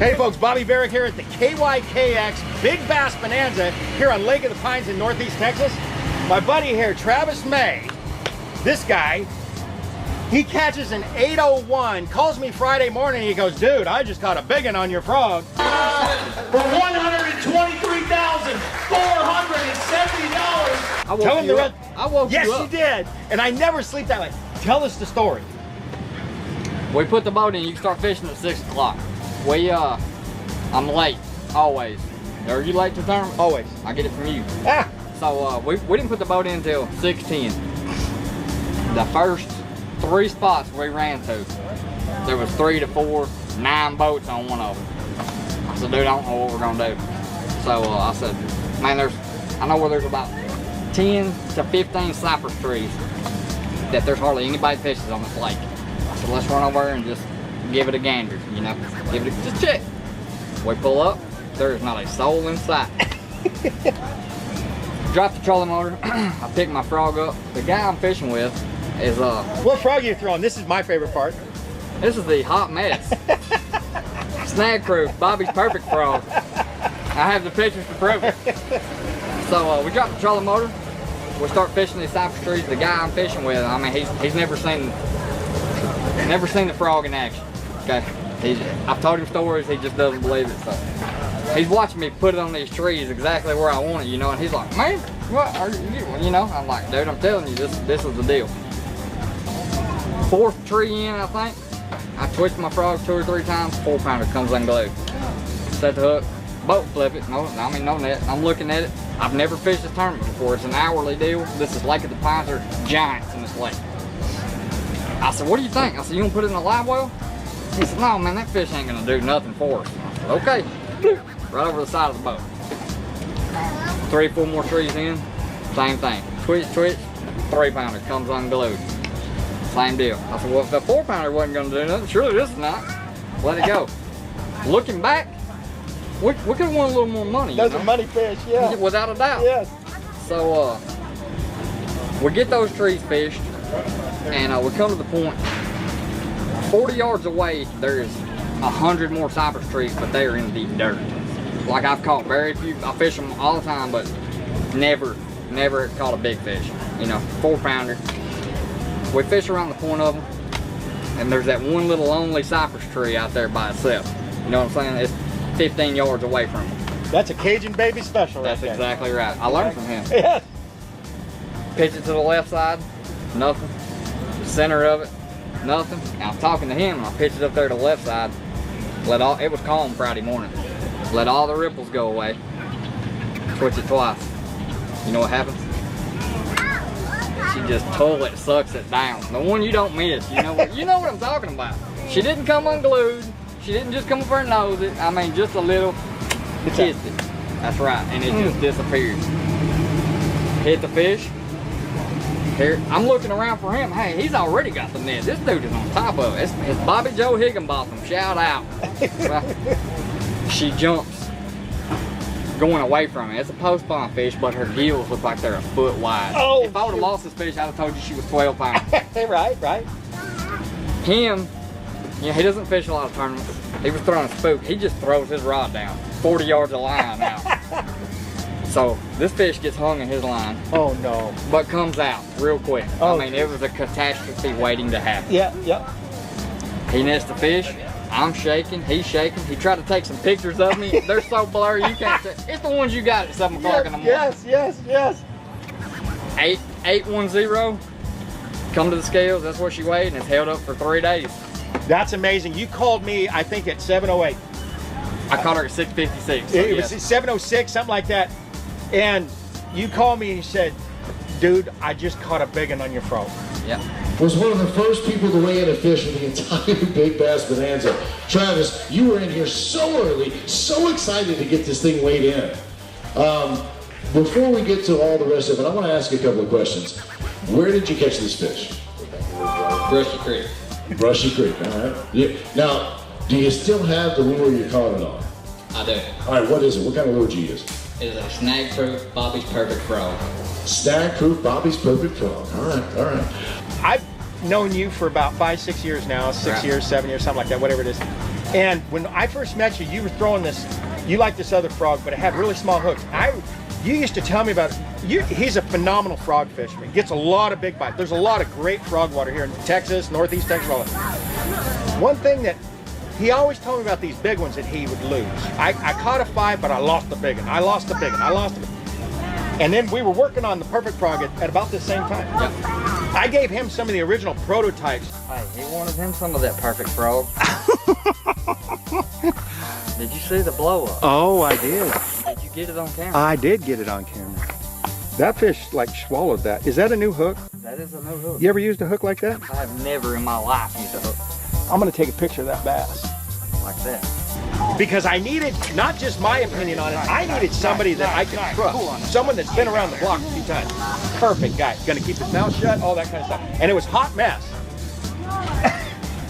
Hey folks, Bobby Barrick here at the KYKX Big Bass Bonanza here on Lake of the Pines in Northeast Texas. My buddy here, Travis May, this guy, he catches an 801, calls me Friday morning, he goes, dude, I just caught a big one on your frog. For $123,470. Tell him the rest. I woke yes, you up. you did. And I never sleep that late. Tell us the story. We put the boat in, you can start fishing at 6 o'clock. I'm late, always. Are you late to tournament? Always. I get it from you. Ah. So we didn't put the boat in until 6:10. The first 3 spots we ran to, there was 3 to 4, 9 boats on one of them. I said, dude, I don't know what we're gonna do. So I said, man, I know where there's about 10 to 15 cypress trees that there's hardly anybody fishes on this lake. I said, let's run over and just give it a gander, you know, just check. We pull up, there is not a soul in sight. Drop the trolling motor, I pick my frog up. The guy I'm fishing with is, What frog are you throwing? This is my favorite part. this is the hot mess. Snag Crew, Bobby's Perfect Frog. I have the pictures to prove it. So we drop the trolling motor, we start fishing these cypress trees. The guy I'm fishing with, I mean, he's never seen the frog in action. Okay, I've told him stories, he just doesn't believe it. So he's watching me put it on these trees exactly where I want it, you know, and he's like, man, what are you know? I'm like, dude, I'm telling you, this is the deal. 4th tree in, I think, I twitch my frog 2 or 3 times, 4-pounder comes unglued. Set the hook, boat flip it, no net. I'm looking at it. I've never fished this tournament before. It's an hourly deal. This is Lake of the Pines. There are giants in this lake. I said, what do you think? I said, you gonna put it in a live well? He said, no, man, that fish ain't gonna do nothing for us. I said, okay. Right over the side of the boat. 3 or 4 more trees in, same thing. Twitch, 3-pounder comes unglued. Same deal. I said, well, if the 4-pounder wasn't gonna do nothing, surely this is not. Let it go. Looking back, we could have won a little more money. Those you know? are money fish, yeah. Without a doubt. Yes. So we get those trees fished, and we come to the point. 40 yards away, there's 100 more cypress trees, but they are in deep dirt. Like I've caught very few. I fish them all the time, but never caught a big fish. You know, 4-pounder. We fish around the point of them, and there's that one little lonely cypress tree out there by itself. You know what I'm saying? It's 15 yards away from them. That's a Cajun baby special. That's right exactly right. I learned from him. Yes. Pitch it to the left side, nothing. Center of it, nothing. Now I'm talking to him, and I pitched it up there to the left side. It was calm Friday morning. Let all the ripples go away. Twitch it twice. You know what happens? She just toilet sucks it down. The one you don't miss. You know what I'm talking about. She didn't come unglued. She didn't just come up there and nose it. I mean, just a little kissed it. That's right, and it just disappeared. Hit the fish. Here, I'm looking around for him. Hey, he's already got the net. This dude is on top of it. It's Bobby Joe Higginbotham. Shout out. Well, she jumps, going away from it. It's a post pond fish, but her gills look like they're a foot wide. Oh, if I would have lost this fish, I'd have told you she was 12 pounds. Right. Him, you know, he doesn't fish a lot of tournaments. He was throwing a spook. He just throws his rod down 40 yards of line out. So this fish gets hung in his line. Oh no. But comes out real quick. Oh, I mean, it was a catastrophe waiting to happen. Yeah. He nets the fish. I'm shaking. He's shaking. He tried to take some pictures of me. They're so blurry you can't see. It's the ones you got at 7 o'clock in the morning. Yes. 810. Come to the scales. That's what she weighed, and it's held up for 3 days. That's amazing. You called me, I think, at 7:08. I caught her at 6:56. So It yes. was 7:06, something like that. And you called me and you said, dude, I just caught a big one on your frog. Yeah. Was one of the first people to weigh in a fish for the entire Big Bass Bonanza. Travis, you were in here so early, so excited to get this thing weighed in. Before we get to all the rest of it, I want to ask you a couple of questions. Where did you catch this fish? Brushy Creek. Brushy Creek, all right. Now, do you still have the lure you caught it on? I do. All right, what is it? What kind of lure did you use? It is a Snag Proof Bobby's Perfect Frog. Snag Proof Bobby's Perfect Frog. All right. I've known you for about 5-6 years now, 6 Right. years, 7 years, something like that, whatever it is. And when I first met you, you were throwing this, you liked this other frog, but it had really small hooks. You used to tell me about it. He's a phenomenal frog fisherman. Gets a lot of big bites. There's a lot of great frog water here in Texas, Northeast Texas, all that. One thing that he always told me about these big ones that he would lose. I caught a 5, but I lost the big one. I lost the big one. I lost the big one. And then we were working on the perfect frog at about the same time. Yep. I gave him some of the original prototypes. Hey, he wanted him some of that perfect frog. Did you see the blow up? Oh, I did. Did you get it on camera? I did get it on camera. That fish like swallowed that. Is that a new hook? That is a new hook. You ever used a hook like that? I have never in my life used a hook I'm gonna take a picture of that bass. like that. Because I needed, not just my opinion on it, I needed somebody that I could trust. Someone that's been around the block a few times. Perfect guy. Gonna keep his mouth shut, all that kind of stuff. And it was hot mess.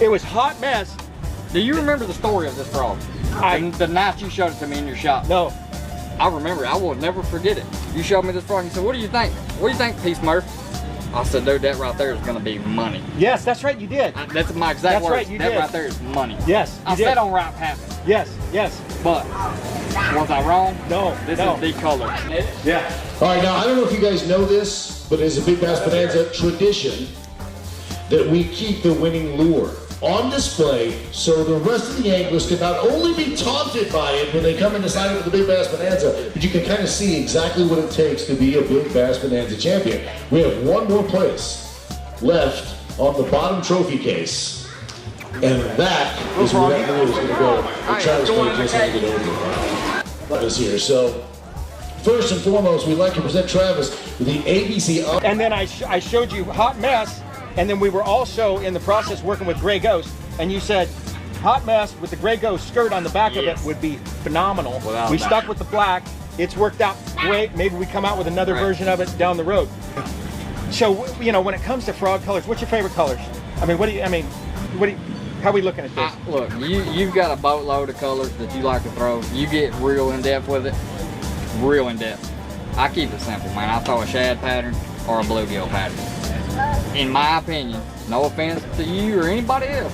It was hot mess. Do you remember the story of this frog? The night you showed it to me in your shop. No. I remember it. I will never forget it. You showed me this frog and you said, what do you think? What do you think, Peace Murph? I said, dude, that right there is going to be money. Yes, that's right, you did. That's my exact words. Right, you that did. right there is money. Yes, you I did. said on right happened. Yes, yes. But was I wrong? No, This no. is the color. Yeah. All right, now I don't know if you guys know this, but it's a Big Bass Bonanza tradition that we keep the winning lure on display so the rest of the anglers can not only be taunted by it when they come and decide for the Big Bass Bonanza, but you can kind of see exactly what it takes to be a Big Bass Bonanza champion. We have one more place left on the bottom trophy case, and that is where that lure is going to go. And Travis May just handed it over. That is here. So first and foremost, we'd like to present Travis with the ABC up. And then I showed you Hot Mess, and then we were also in the process working with Gray Ghost, and you said Hot Mess with the Gray Ghost skirt on the back of it would be phenomenal. Without We doubt. stuck with the black. It's worked out great. Maybe we come out with another version of it down the road. So, you know, when it comes to frog colors, what's your favorite colors? I mean, how are we looking at this? Look, you've got a boatload of colors that you like to throw. You get real in depth with it. Real in depth. I keep it simple, man. I throw a shad pattern or a bluegill pattern. In my opinion, no offense to you or anybody else,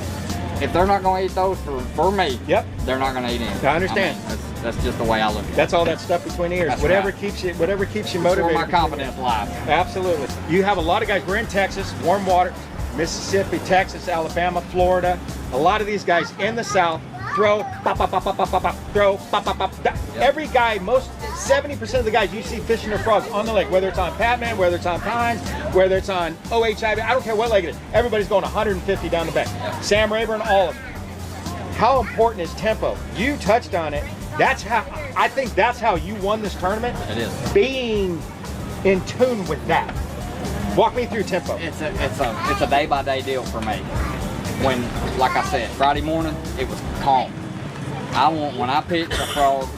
if they're not going to eat those for me, Yep. they're not going to eat anything. I understand. I mean, that's just the way I look at it. That's all that stuff between the ears. That's Whatever right. keeps you motivated. That's where my confidence lies. Absolutely. You have a lot of guys. We're in Texas, warm water, Mississippi, Texas, Alabama, Florida. A lot of these guys in the South throw, pop, pop, pop, pop, pop, pop, pop, throw, pop, pop, pop. Every guy, 70% of the guys you see fishing their frogs on the lake, whether it's on Patman, whether it's on Pines, whether it's on OHIV, I don't care what lake it is. Everybody's going 150 down the bay. Sam Rayburn, all of them. How important is tempo? You touched on it. I think that's how you won this tournament. It is. Being in tune with that. Walk me through tempo. It's a day by day deal for me. When, like I said, Friday morning, it was calm. When I pitch a frog,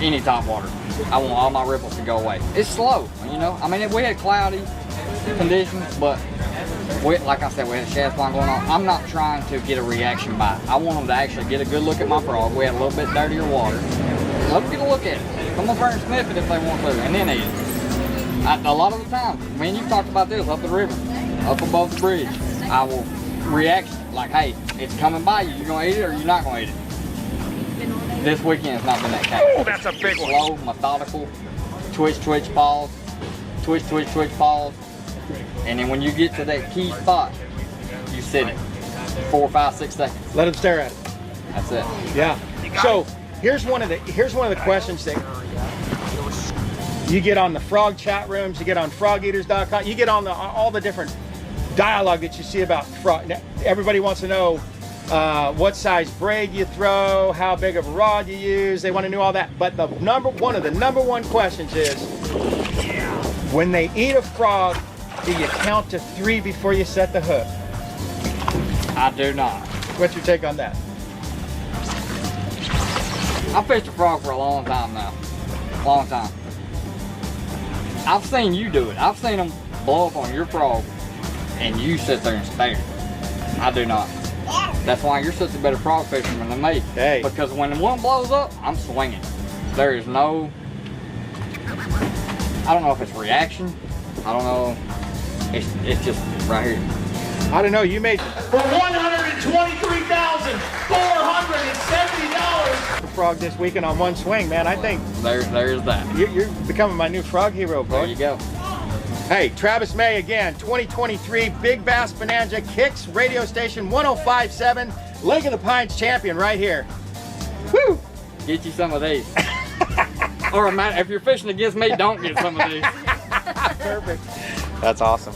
any top water, I want all my ripples to go away. It's slow, you know? I mean, we had cloudy conditions, but like I said, we had a shad spawn going on. I'm not trying to get a reaction bite. I want them to actually get a good look at my frog. We had a little bit dirtier water. Let them get a look at it. Come over and sniff it if they want to, and then eat it. A lot of the time, man, you've talked about this up the river, up above the bridge. I will react like, hey, it's coming by you. You're going to eat it or you're not going to eat it. This weekend has not been that case. Oh, that's a big one. Slow, methodical, twitch, twitch, pause, twitch, twitch, twitch, pause. And then when you get to that key spot, you sit it 4, 5, 6 seconds. Let them stare at it. That's it. Yeah. So here's one of the questions that you get on the frog chat rooms, you get on frogeaters.com, you get on all the different dialogue that you see about frog. Everybody wants to know what size braid you throw, how big of a rod you use. They want to know all that. But one of the number one questions is, when they eat a frog, do you count to 3 before you set the hook? I do not. What's your take on that? I fished a frog for a long time now. Long time. I've seen you do it. I've seen them blow up on your frog and you sit there and stare. I do not. That's why you're such a better frog fisherman than me. Hey. Because when one blows up, I'm swinging. There is no, I don't know if it's reaction. I don't know. It's just right here. I don't know. You made For $123,400. frog this weekend on one swing, man. I think There's that. you're becoming my new frog hero, There bud. you go. Hey, Travis May again, 2023 Big Bass Bonanza Kicks radio station 105.7, Lake of the Pines champion right here. Woo! Get you some of these. Or if you're fishing against me, don't get some of these. Perfect. That's awesome.